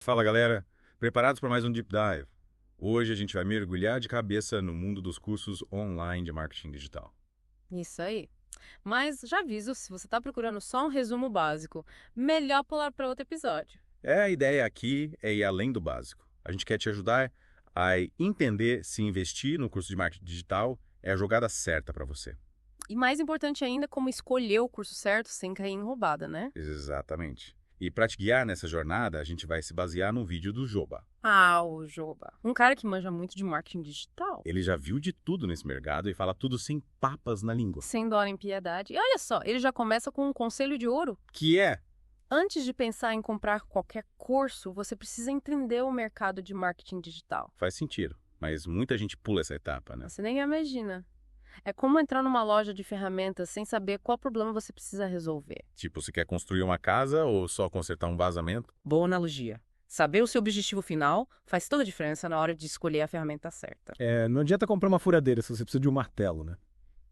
Fala galera, preparados para mais um Deep Dive? Hoje a gente vai mergulhar de cabeça no mundo dos cursos online de marketing digital. Isso aí. Mas já aviso, se você está procurando só um resumo básico, melhor pular para outro episódio. A ideia aqui é ir além do básico. A gente quer te ajudar a entender se investir no curso de marketing digital é a jogada certa para você. E mais importante ainda, como escolher o curso certo sem cair em roubada, né? Exatamente. E para te guiar nessa jornada, a gente vai se basear num vídeo do Joba. Ah, o Joba. Um cara que manja muito de marketing digital. Ele já viu de tudo nesse mercado e fala tudo sem papas na língua. Sem dó nem piedade. E olha só, ele já começa com um conselho de ouro. Que é? Antes de pensar em comprar qualquer curso, você precisa entender o mercado de marketing digital. Faz sentido, mas muita gente pula essa etapa, né? Você nem imagina. É como entrar numa loja de ferramentas sem saber qual problema você precisa resolver. Tipo, você quer construir uma casa ou só consertar um vazamento? Boa analogia. Saber o seu objetivo final faz toda a diferença na hora de escolher a ferramenta certa. Não adianta comprar uma furadeira se você precisa de um martelo, né?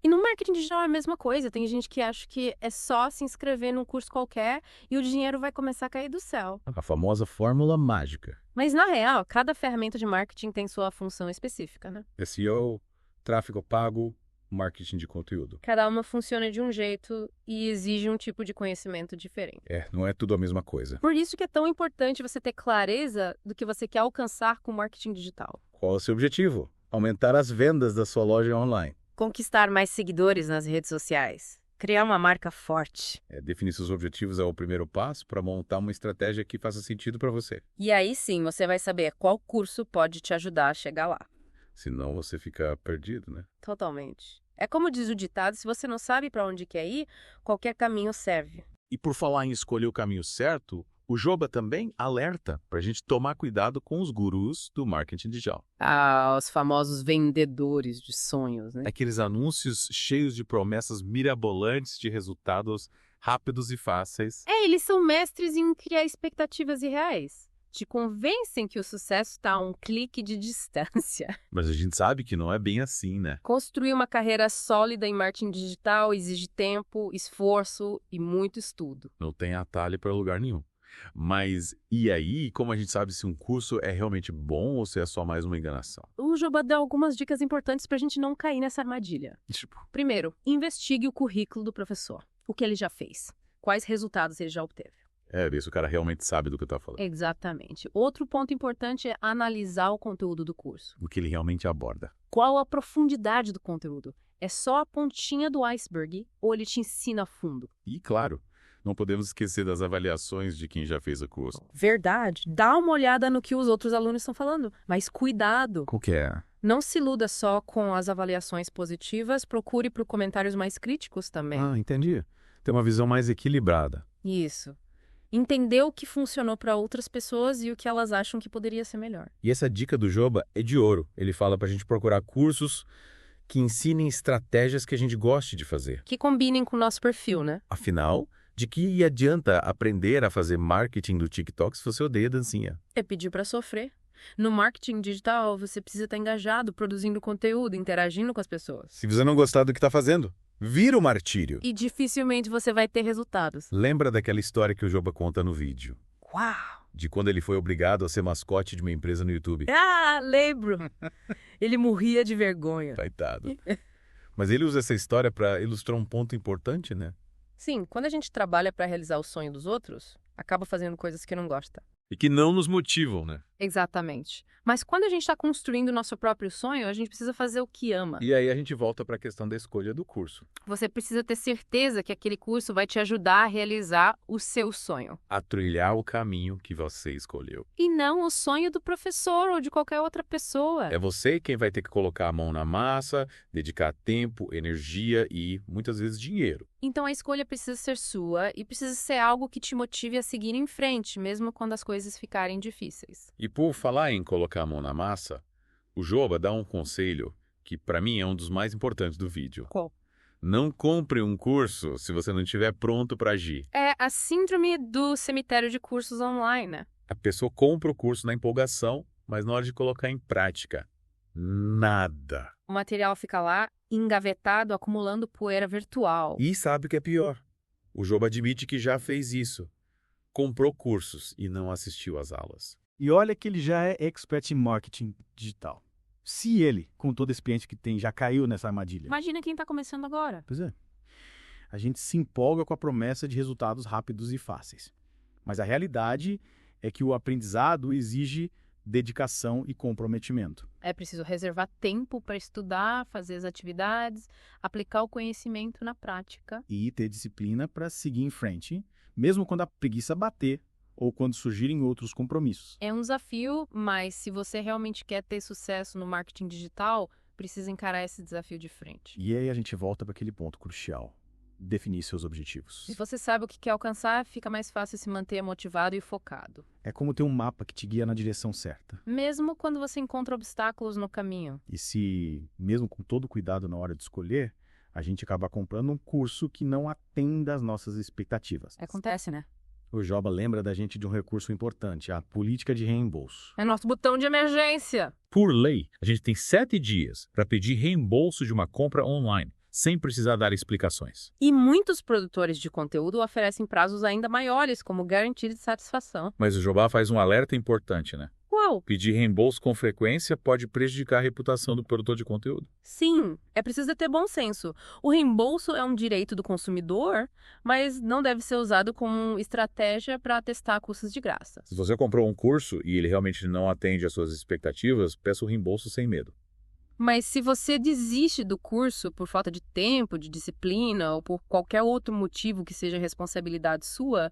E no marketing digital é a mesma coisa. Tem gente que acha que é só se inscrever num curso qualquer e o dinheiro vai começar a cair do céu. A famosa fórmula mágica. Mas na real, cada ferramenta de marketing tem sua função específica, né? SEO, tráfego pago, marketing de conteúdo. Cada uma funciona de um jeito e exige um tipo de conhecimento diferente. Não é tudo a mesma coisa. Por isso que é tão importante você ter clareza do que você quer alcançar com o marketing digital. Qual é o seu objetivo? Aumentar as vendas da sua loja online. Conquistar mais seguidores nas redes sociais. Criar uma marca forte. Definir seus objetivos é o primeiro passo para montar uma estratégia que faça sentido para você. E aí sim você vai saber qual curso pode te ajudar a chegar lá. Senão você fica perdido, né? Totalmente. É como diz o ditado, se você não sabe para onde quer ir, qualquer caminho serve. E por falar em escolher o caminho certo, o Joba também alerta para a gente tomar cuidado com os gurus do marketing digital. Ah, os famosos vendedores de sonhos, né? Aqueles anúncios cheios de promessas mirabolantes de resultados rápidos e fáceis. Eles são mestres em criar expectativas irreais. Te convencem que o sucesso está a um clique de distância. Mas a gente sabe que não é bem assim, né? Construir uma carreira sólida em marketing digital exige tempo, esforço e muito estudo. Não tem atalho para lugar nenhum. Mas e aí, como a gente sabe se um curso é realmente bom ou se é só mais uma enganação? O Joba dá algumas dicas importantes para a gente não cair nessa armadilha. Tipo, Primeiro, investigue o currículo do professor. O que ele já fez? Quais resultados ele já obteve? ver se o cara realmente sabe do que tá falando. Exatamente. Outro ponto importante é analisar o conteúdo do curso. O que ele realmente aborda. Qual a profundidade do conteúdo? É só a pontinha do iceberg ou ele te ensina a fundo? E, claro, não podemos esquecer das avaliações de quem já fez o curso. Verdade. Dá uma olhada no que os outros alunos estão falando. Mas cuidado. Qual que é? Não se iluda só com as avaliações positivas, procure por comentários mais críticos também. Entendi. Tem uma visão mais equilibrada. Isso. Entender o que funcionou para outras pessoas e o que elas acham que poderia ser melhor. E essa dica do Joba é de ouro. Ele fala pra gente procurar cursos que ensinem estratégias que a gente goste de fazer. Que combinem com o nosso perfil, né? Afinal, de que adianta aprender a fazer marketing do TikTok se você odeia dancinha? É pedir para sofrer. No marketing digital, você precisa estar engajado, produzindo conteúdo, interagindo com as pessoas. Se você não gostar do que tá fazendo, vira o martírio. E dificilmente você vai ter resultados. Lembra daquela história que o Joba conta no vídeo? Uau! De quando ele foi obrigado a ser mascote de uma empresa no YouTube. Ah, lembro! Ele morria de vergonha. Coitado. Mas ele usa essa história para ilustrar um ponto importante, né? Sim, quando a gente trabalha para realizar o sonho dos outros, acaba fazendo coisas que não gosta. E que não nos motivam, né? Exatamente. Mas quando a gente está construindo o nosso próprio sonho, a gente precisa fazer o que ama. E aí a gente volta para a questão da escolha do curso. Você precisa ter certeza que aquele curso vai te ajudar a realizar o seu sonho. A trilhar o caminho que você escolheu. E não o sonho do professor ou de qualquer outra pessoa. É você quem vai ter que colocar a mão na massa, dedicar tempo, energia e, muitas vezes, dinheiro. Então a escolha precisa ser sua e precisa ser algo que te motive a seguir em frente, mesmo quando as coisas ficarem difíceis. E por falar em colocar a mão na massa, o Joba dá um conselho que, para mim, é um dos mais importantes do vídeo. Qual? Não compre um curso se você não estiver pronto para agir. É a síndrome do cemitério de cursos online, né? A pessoa compra o curso na empolgação, mas na hora de colocar em prática, nada. O material fica lá, engavetado, acumulando poeira virtual. E sabe o que é pior? O Joba admite que já fez isso. comprou cursos e não assistiu às aulas. E olha que ele já é expert em marketing digital. Se ele, com todo esse cliente que tem, já caiu nessa armadilha. Imagina quem está começando agora. Pois é. A gente se empolga com a promessa de resultados rápidos e fáceis. Mas a realidade é que o aprendizado exige dedicação e comprometimento. É preciso reservar tempo para estudar, fazer as atividades, aplicar o conhecimento na prática. E ter disciplina para seguir em frente, mesmo quando a preguiça bater ou quando surgirem outros compromissos. É um desafio, mas se você realmente quer ter sucesso no marketing digital, precisa encarar esse desafio de frente. E aí a gente volta para aquele ponto crucial: definir seus objetivos. Se você sabe o que quer alcançar, fica mais fácil se manter motivado e focado. É como ter um mapa que te guia na direção certa. Mesmo quando você encontra obstáculos no caminho. E se, mesmo com todo cuidado na hora de escolher, a gente acaba comprando um curso que não atenda às nossas expectativas. Acontece, né? O Joba lembra da gente de um recurso importante, a política de reembolso. É nosso botão de emergência. Por lei, a gente tem 7 dias para pedir reembolso de uma compra online, sem precisar dar explicações. E muitos produtores de conteúdo oferecem prazos ainda maiores, como garantia de satisfação. Mas o Jobá faz um alerta importante, né? Qual? Pedir reembolso com frequência pode prejudicar a reputação do produtor de conteúdo. Sim, é preciso ter bom senso. O reembolso é um direito do consumidor, mas não deve ser usado como estratégia para testar custos de graça. Se você comprou um curso e ele realmente não atende às suas expectativas, peça o reembolso sem medo. Mas se você desiste do curso por falta de tempo, de disciplina ou por qualquer outro motivo que seja responsabilidade sua,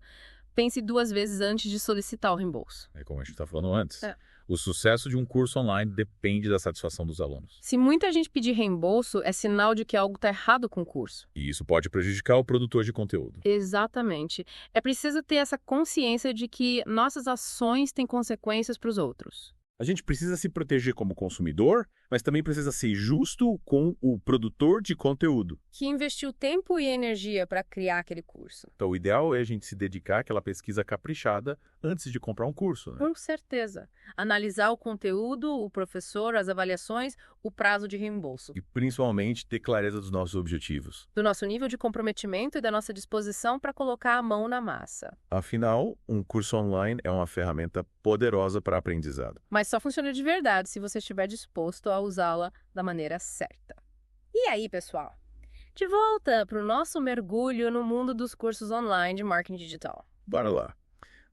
pense 2 vezes antes de solicitar o reembolso. É como a gente está falando antes. É. O sucesso de um curso online depende da satisfação dos alunos. Se muita gente pedir reembolso, é sinal de que algo está errado com o curso. E isso pode prejudicar o produtor de conteúdo. Exatamente. É preciso ter essa consciência de que nossas ações têm consequências para os outros. A gente precisa se proteger como consumidor, mas também precisa ser justo com o produtor de conteúdo. Que investiu tempo e energia para criar aquele curso. Então, o ideal é a gente se dedicar àquela pesquisa caprichada antes de comprar um curso, né? Com certeza. Analisar o conteúdo, o professor, as avaliações, o prazo de reembolso. E principalmente ter clareza dos nossos objetivos. Do nosso nível de comprometimento e da nossa disposição para colocar a mão na massa. Afinal, um curso online é uma ferramenta poderosa para aprendizado. Mas só funciona de verdade se você estiver disposto a usá-la da maneira certa. E aí, pessoal? De volta para o nosso mergulho no mundo dos cursos online de marketing digital. Bora lá.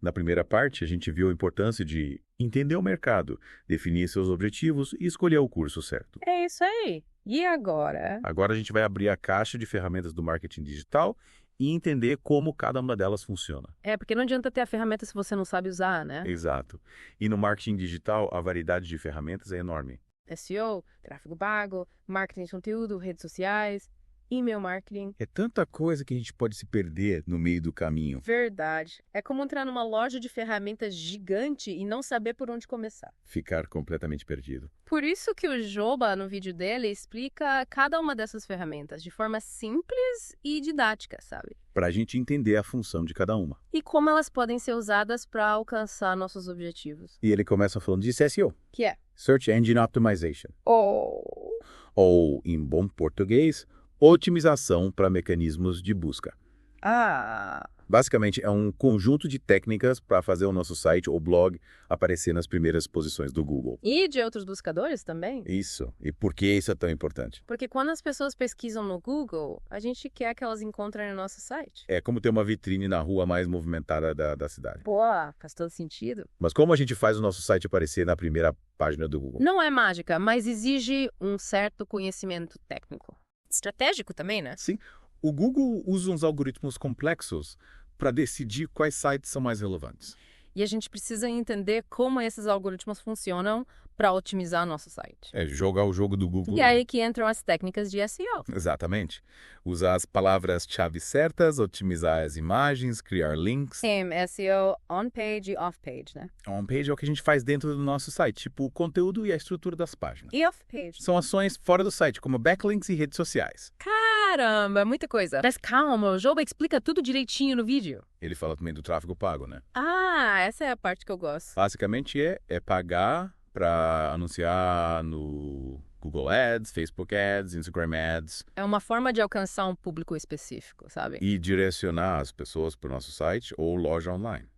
Na primeira parte, a gente viu a importância de entender o mercado, definir seus objetivos e escolher o curso certo. É isso aí. E agora? Agora a gente vai abrir a caixa de ferramentas do marketing digital e entender como cada uma delas funciona. É, porque não adianta ter a ferramenta se você não sabe usar, né? Exato. E no marketing digital, a variedade de ferramentas é enorme. SEO, tráfego pago, marketing de conteúdo, redes sociais, e-mail marketing. É tanta coisa que a gente pode se perder no meio do caminho. Verdade. É como entrar numa loja de ferramentas gigante e não saber por onde começar. Ficar completamente perdido. Por isso que o Joba, no vídeo dele, explica cada uma dessas ferramentas de forma simples e didática, sabe? Para a gente entender a função de cada uma. E como elas podem ser usadas para alcançar nossos objetivos. E ele começa falando de SEO. Que é? Search Engine Optimization. Oh. Ou, em bom português, otimização para mecanismos de busca. Ah. Basicamente, é um conjunto de técnicas para fazer o nosso site ou blog aparecer nas primeiras posições do Google. E de outros buscadores também? Isso. E por que isso é tão importante? Porque quando as pessoas pesquisam no Google, a gente quer que elas encontrem no nosso site. É como ter uma vitrine na rua mais movimentada da cidade. Pô, faz todo sentido. Mas como a gente faz o nosso site aparecer na primeira página do Google? Não é mágica, mas exige um certo conhecimento técnico. Estratégico também, né? Sim. O Google usa uns algoritmos complexos para decidir quais sites são mais relevantes. E a gente precisa entender como esses algoritmos funcionam para otimizar nosso site. É jogar o jogo do Google. E aí que entram as técnicas de SEO. Exatamente. Usar as palavras-chave certas, otimizar as imagens, criar links. SEO on-page e off-page, né? On-page é o que a gente faz dentro do nosso site, tipo o conteúdo e a estrutura das páginas. E off-page? São ações fora do site, como backlinks e redes sociais. Caramba, muita coisa. Mas calma, o Joba explica tudo direitinho no vídeo. Ele fala também do tráfego pago, né? Ah, essa é a parte que eu gosto. Basicamente é pagar para anunciar no Google Ads, Facebook Ads, Instagram Ads. É uma forma de alcançar um público específico, sabe? E direcionar as pessoas para o nosso site ou loja online.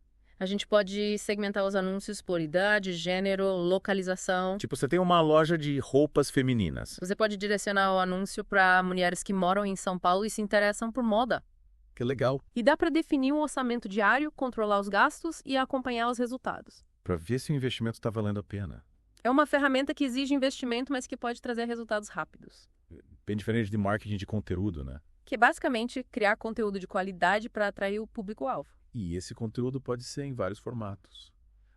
A gente pode segmentar os anúncios por idade, gênero, localização. Tipo, você tem uma loja de roupas femininas. Você pode direcionar o anúncio para mulheres que moram em São Paulo e se interessam por moda. Que legal. E dá para definir um orçamento diário, controlar os gastos e acompanhar os resultados. Para ver se o investimento está valendo a pena. É uma ferramenta que exige investimento, mas que pode trazer resultados rápidos. Bem diferente de marketing de conteúdo, né? Que é basicamente criar conteúdo de qualidade para atrair o público-alvo. E esse conteúdo pode ser em vários formatos.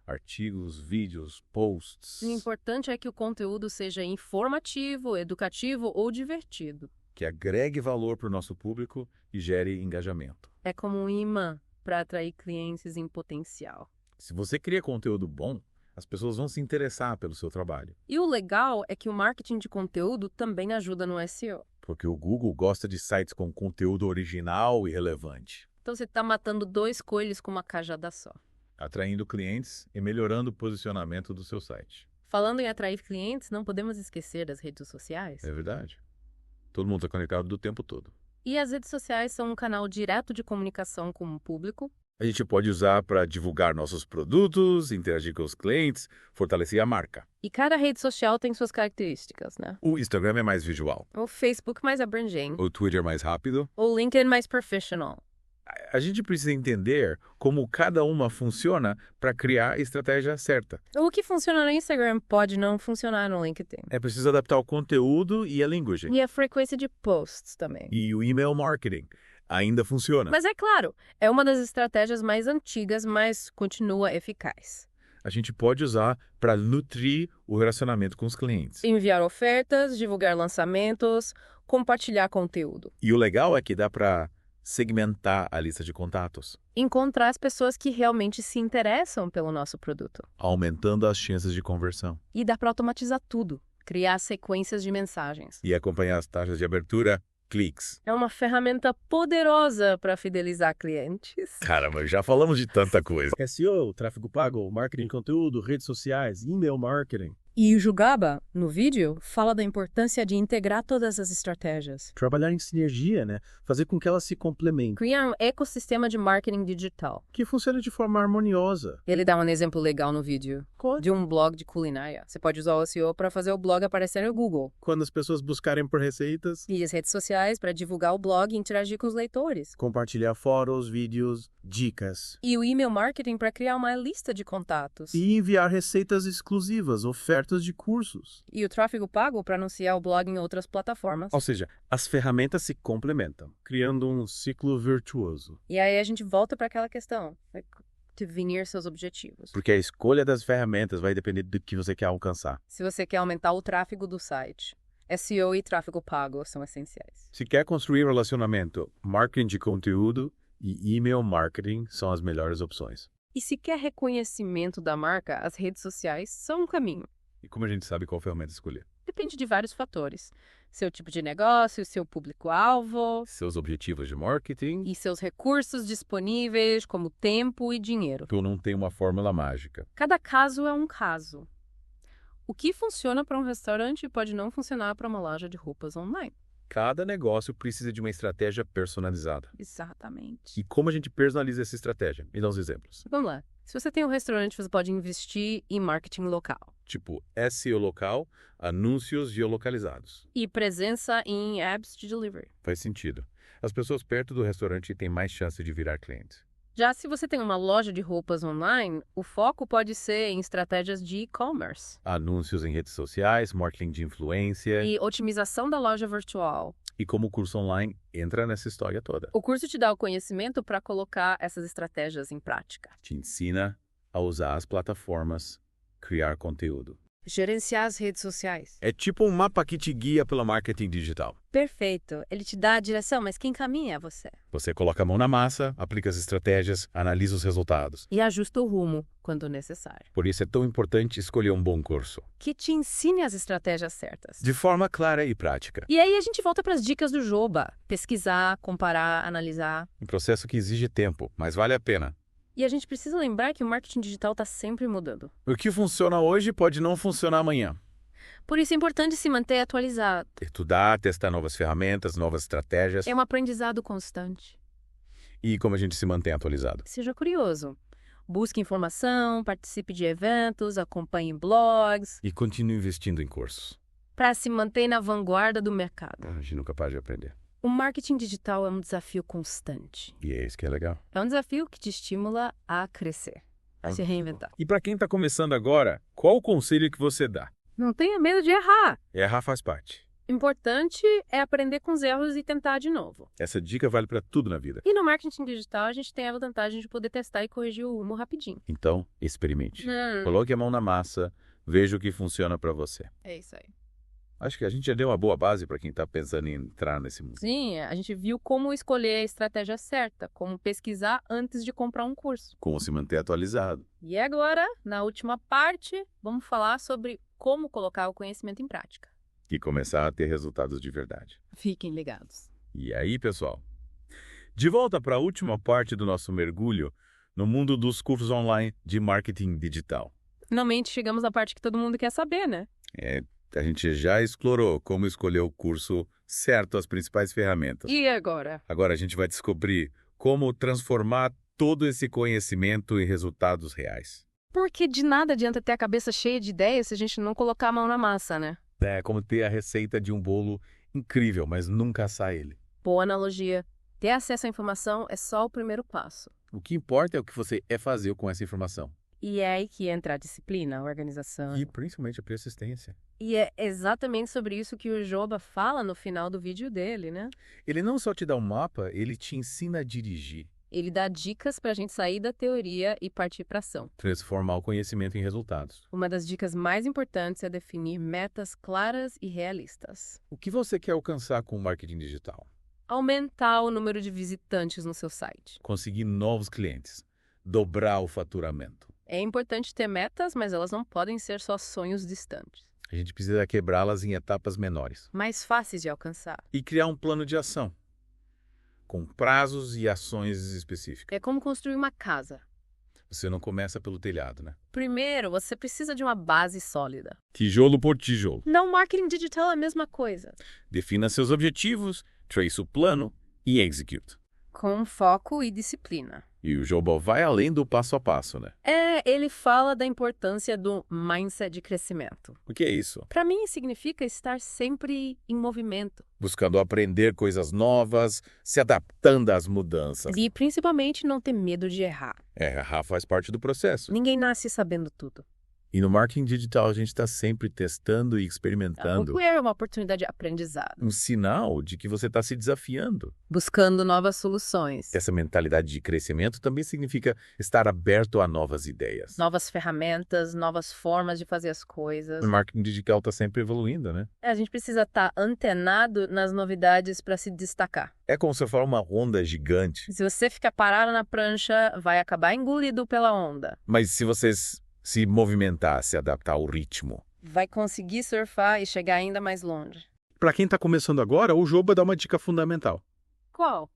Artigos, vídeos, posts. O importante é que o conteúdo seja informativo, educativo ou divertido. Que agregue valor para o nosso público e gere engajamento. É como um imã para atrair clientes em potencial. Se você cria conteúdo bom, as pessoas vão se interessar pelo seu trabalho. E o legal é que o marketing de conteúdo também ajuda no SEO. Porque o Google gosta de sites com conteúdo original e relevante, Então você está matando 2 coelhos com uma cajada só. atraindo clientes e melhorando o posicionamento do seu site. Falando em atrair clientes, não podemos esquecer das redes sociais. É verdade. Todo mundo está conectado do tempo todo. E as redes sociais são um canal direto de comunicação com o público. A gente pode usar para divulgar nossos produtos, interagir com os clientes, fortalecer a marca. E cada rede social tem suas características, né? O Instagram é mais visual, O Facebook mais abrangente. o Twitter mais rápido. O LinkedIn mais professional. A gente precisa entender como cada uma funciona para criar a estratégia certa. O que funciona no Instagram pode não funcionar no LinkedIn. É preciso adaptar o conteúdo e a linguagem. E a frequência de posts também. E o email marketing ainda funciona. Mas é claro, é uma das estratégias mais antigas, mas continua eficaz. A gente pode usar para nutrir o relacionamento com os clientes. Enviar ofertas, divulgar lançamentos, compartilhar conteúdo. E o legal é que dá para segmentar a lista de contatos, Encontrar as pessoas que realmente se interessam pelo nosso produto. aumentando as chances de conversão. E dá para automatizar tudo. Criar sequências de mensagens. E acompanhar as taxas de abertura, cliques. É uma ferramenta poderosa para fidelizar clientes. Caramba, já falamos de tanta coisa. SEO, tráfego pago, marketing de conteúdo, redes sociais, e-mail marketing. E o Jugaba, no vídeo, fala da importância de integrar todas as estratégias. Trabalhar em sinergia, né? Fazer com que elas se complementem. Criar um ecossistema de marketing digital. Que funcione de forma harmoniosa. Ele dá um exemplo legal no vídeo de um blog de culinária. Você pode usar o SEO para fazer o blog aparecer no Google. Quando as pessoas buscarem por receitas, E as redes sociais para divulgar o blog e interagir com os leitores. compartilhar fotos, vídeos, dicas. E o e-mail marketing para criar uma lista de contatos. E enviar receitas exclusivas, ofertas de cursos. E o tráfego pago para anunciar o blog em outras plataformas. Ou seja, as ferramentas se complementam, criando um ciclo virtuoso. E aí a gente volta para aquela questão. Definir seus objetivos. Porque a escolha das ferramentas vai depender do que você quer alcançar. Se você quer aumentar o tráfego do site, SEO e tráfego pago são essenciais. Se quer construir relacionamento, marketing de conteúdo e e-mail marketing são as melhores opções. E se quer reconhecimento da marca, as redes sociais são um caminho. E como a gente sabe qual ferramenta escolher? Depende de vários fatores. Seu tipo de negócio, seu público-alvo Seus objetivos de marketing. e seus recursos disponíveis, como tempo e dinheiro. Tu não tem uma fórmula mágica. Cada caso é um caso. O que funciona para um restaurante pode não funcionar para uma loja de roupas online. Cada negócio precisa de uma estratégia personalizada. Exatamente. E como a gente personaliza essa estratégia? Me dá uns exemplos. Vamos lá. Se você tem um restaurante, você pode investir em marketing local. Tipo, SEO local, anúncios geolocalizados. E presença em apps de delivery. Faz sentido. As pessoas perto do restaurante têm mais chance de virar clientes. Já se você tem uma loja de roupas online, o foco pode ser em estratégias de e-commerce Anúncios em redes sociais, marketing de influência. e otimização da loja virtual. E como o curso online entra nessa história toda. O curso te dá o conhecimento para colocar essas estratégias em prática. Te ensina a usar as plataformas, criar conteúdo. Gerenciar as redes sociais. É tipo um mapa que te guia pelo marketing digital. Perfeito. Ele te dá a direção, mas quem caminha é você. Você coloca a mão na massa, aplica as estratégias, analisa os resultados. E ajusta o rumo quando necessário. Por isso é tão importante escolher um bom curso. Que te ensine as estratégias certas. De forma clara e prática. E aí a gente volta para as dicas do Joba. Pesquisar, comparar, analisar. Um processo que exige tempo, mas vale a pena. E a gente precisa lembrar que o marketing digital está sempre mudando. O que funciona hoje pode não funcionar amanhã. Por isso é importante se manter atualizado. Estudar, testar novas ferramentas, novas estratégias. É um aprendizado constante. E como a gente se mantém atualizado. Seja curioso. Busque informação, participe de eventos, acompanhe blogs, E continue investindo em cursos. para se manter na vanguarda do mercado. A gente nunca para de aprender. O marketing digital é um desafio constante. E é isso que é legal. É um desafio que te estimula a crescer, a se reinventar. E para quem está começando agora, qual o conselho que você dá? Não tenha medo de errar. Errar faz parte. Importante é aprender com os erros e tentar de novo. Essa dica vale para tudo na vida. E no marketing digital, a gente tem a vantagem de poder testar e corrigir o rumo rapidinho. Então, experimente. Coloque a mão na massa, veja o que funciona para você. É isso aí. Acho que a gente já deu uma boa base para quem está pensando em entrar nesse mundo. Sim, a gente viu como escolher a estratégia certa, como pesquisar antes de comprar um curso. Como se manter atualizado. E agora, na última parte, vamos falar sobre como colocar o conhecimento em prática. E começar a ter resultados de verdade. Fiquem ligados. E aí, pessoal? De volta para a última parte do nosso mergulho no mundo dos cursos online de marketing digital. Finalmente chegamos à parte que todo mundo quer saber, né? A gente já explorou como escolher o curso certo, as principais ferramentas. E agora? Agora a gente vai descobrir como transformar todo esse conhecimento em resultados reais. Porque de nada adianta ter a cabeça cheia de ideias se a gente não colocar a mão na massa, né? É como ter a receita de um bolo incrível, mas nunca assar ele. Boa analogia. Ter acesso à informação é só o primeiro passo. O que importa é o que você é fazer com essa informação. E é aí que entra a disciplina, a organização. E principalmente a persistência. E é exatamente sobre isso que o Joba fala no final do vídeo dele, né? Ele não só te dá um mapa, ele te ensina a dirigir. Ele dá dicas para a gente sair da teoria e partir para ação. Transformar o conhecimento em resultados. Uma das dicas mais importantes é definir metas claras e realistas. O que você quer alcançar com o marketing digital? Aumentar o número de visitantes no seu site. Conseguir novos clientes. Dobrar o faturamento. É importante ter metas, mas elas não podem ser só sonhos distantes. A gente precisa quebrá-las em etapas menores. Mais fáceis de alcançar. E criar um plano de ação, com prazos e ações específicas. É como construir uma casa. Você não começa pelo telhado, né? Primeiro, você precisa de uma base sólida. Tijolo por tijolo. Não, marketing digital é a mesma coisa. Defina seus objetivos, trace o plano e execute. Com foco e disciplina. E o Joba vai além do passo a passo, né? Ele fala da importância do mindset de crescimento. O que é isso? Para mim, significa estar sempre em movimento. Buscando aprender coisas novas, se adaptando às mudanças. E, principalmente, não ter medo de errar. Errar faz parte do processo. Ninguém nasce sabendo tudo. E no marketing digital a gente está sempre testando e experimentando. O que é uma oportunidade de aprendizado. Um sinal de que você está se desafiando. Buscando novas soluções. Essa mentalidade de crescimento também significa estar aberto a novas ideias. Novas ferramentas, novas formas de fazer as coisas. O marketing digital está sempre evoluindo, né? A gente precisa estar antenado nas novidades para se destacar. É como se fosse uma onda gigante. Se você ficar parado na prancha, vai acabar engolido pela onda. Mas se vocês se movimentar, se adaptar ao ritmo. Vai conseguir surfar e chegar ainda mais longe. Para quem está começando agora, o Joba dá uma dica fundamental. Qual?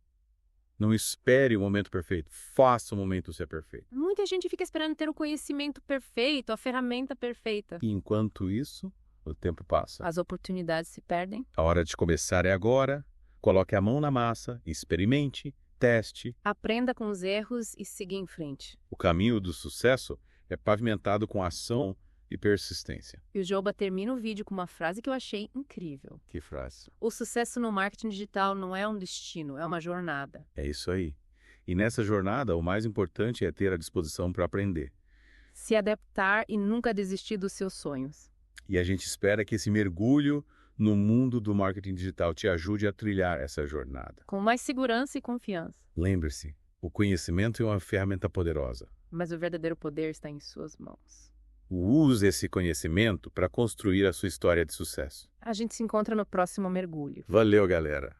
Não espere o momento perfeito, faça o momento ser perfeito. Muita gente fica esperando ter o conhecimento perfeito, a ferramenta perfeita. E enquanto isso, o tempo passa. As oportunidades se perdem. A hora de começar é agora. Coloque a mão na massa, experimente, teste. Aprenda com os erros e siga em frente. O caminho do sucesso é pavimentado com ação e persistência. E o Joba termina o vídeo com uma frase que eu achei incrível. Que frase. O sucesso no marketing digital não é um destino, é uma jornada. É isso aí. E nessa jornada, o mais importante é ter a disposição para aprender. Se adaptar e nunca desistir dos seus sonhos. E a gente espera que esse mergulho no mundo do marketing digital te ajude a trilhar essa jornada. Com mais segurança e confiança. Lembre-se, o conhecimento é uma ferramenta poderosa. Mas o verdadeiro poder está em suas mãos. Use esse conhecimento para construir a sua história de sucesso. A gente se encontra no próximo mergulho. Valeu, galera!